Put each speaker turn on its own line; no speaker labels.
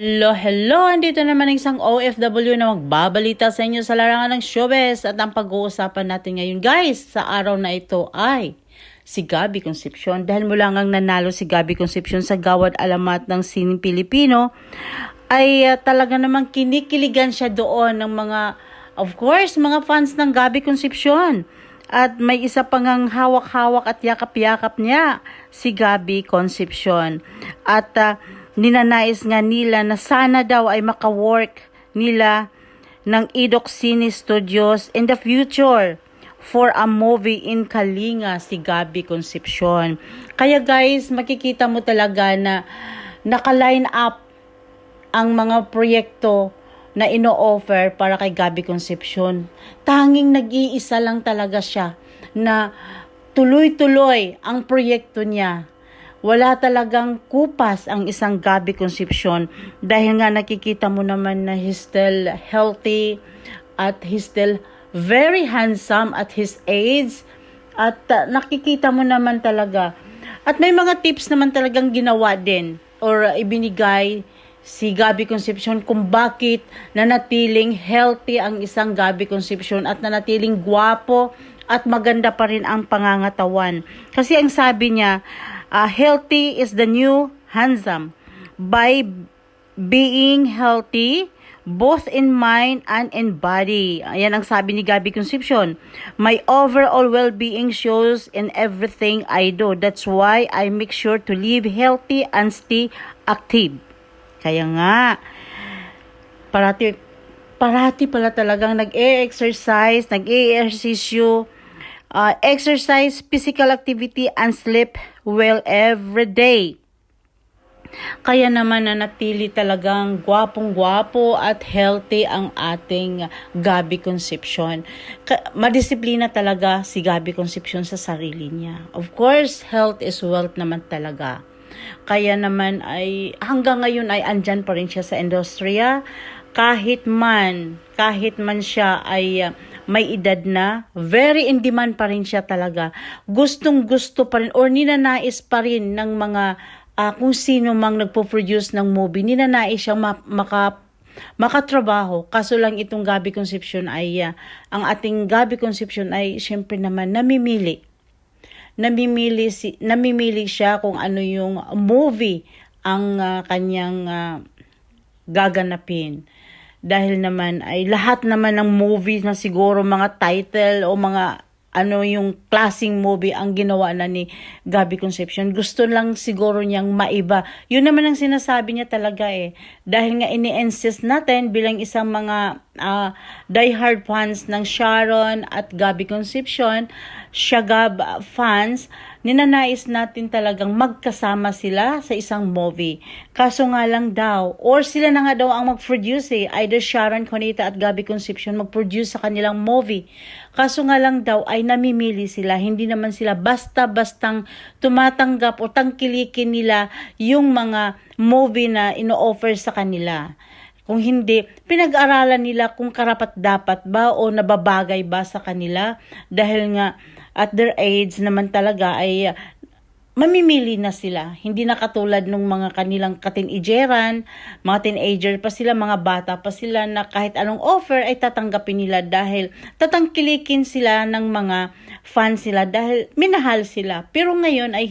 Hello, hello! Andito naman ang isang OFW na magbabalita sa inyo sa larangan ng showbiz at ang pag-uusapan natin ngayon guys sa araw na ito ay si Gabby Concepcion. Dahil mula ngang nanalo si Gabby Concepcion sa Gawad Alamat ng Sining Pilipino ay talaga namang kinikiligan siya doon ng mga, of course, mga fans ng Gabby Concepcion. At may isa pang hawak-hawak at yakap-yakap niya si Gabby Concepcion. At ninanais nga nila na sana daw ay makawork nila ng Idoc Cine Studios in the future for a movie in Kalinga si Gabby Concepcion. Kaya guys, makikita mo talaga na naka-line up ang mga proyekto na ino-offer para kay Gabby Concepcion. Tanging nag-iisa lang talaga siya na tuloy-tuloy ang proyekto niya. Wala talagang kupas ang isang Gabby Concepcion dahil nga nakikita mo naman na he's still healthy at he's still very handsome at his age at nakikita mo naman talaga. At may mga tips naman talagang ginawa din or ibinigay si Gabby Concepcion kung bakit nanatiling healthy ang isang Gabby Concepcion at nanatiling gwapo at maganda pa rin ang pangangatawan. Kasi ang sabi niya, healthy is the new handsome. By being healthy, both in mind and in body. Ayan ang sabi ni Gabby Concepcion. My overall well-being shows in everything I do. That's why I make sure to live healthy and stay active. Kaya nga, parati pala talagang nag-e-exercise, nag-e-exercisyo, exercise, physical activity, and sleep well every day. Kaya naman nanatili talagang gwapong-gwapo at healthy ang ating Gabby Concepcion. Madisiplina talaga si Gabby Concepcion sa sarili niya. Of course, health is wealth naman talaga. Kaya naman ay hanggang ngayon ay andyan pa rin siya sa industriya. Kahit man siya ay may edad na, very in demand pa rin siya talaga. Gustong-gusto pa rin or ninanais pa rin ng mga kung sino mang nagpo-produce ng movie, ninanais siyang makatrabaho. Kaso lang itong Gabby Concepcion ay, ang ating Gabby Concepcion ay syempre naman namimili siya kung ano yung movie ang kanyang gaganapin. Dahil naman ay lahat naman ng movies na siguro mga title o mga ano yung klaseng movie ang ginawa na ni Gabby Concepcion. Gusto lang siguro niyang maiba. Yun naman ang sinasabi niya talaga eh. Dahil nga ini-insist natin bilang isang mga diehard fans ng Sharon at Gabby Concepcion, Shagab fans, ninanais natin talagang magkasama sila sa isang movie. Kaso nga lang daw, or sila na nga daw ang mag-produce eh. Either Sharon Cuneta at Gabby Concepcion mag-produce sa kanilang movie. Kaso nga lang daw ay namimili sila. Hindi naman sila basta-bastang tumatanggap o tangkilikin nila yung mga movie na ino-offer sa kanila. Kung hindi, pinag-aralan nila kung karapat-dapat ba o nababagay ba sa kanila. Dahil nga at their age naman talaga ay mamimili na sila. Hindi na katulad nung mga kanilang ka-teenageran, mga teenager pa sila, mga bata pa sila na kahit anong offer ay tatanggapin nila dahil tatangkilikin sila ng mga fans sila dahil minahal sila. Pero ngayon ay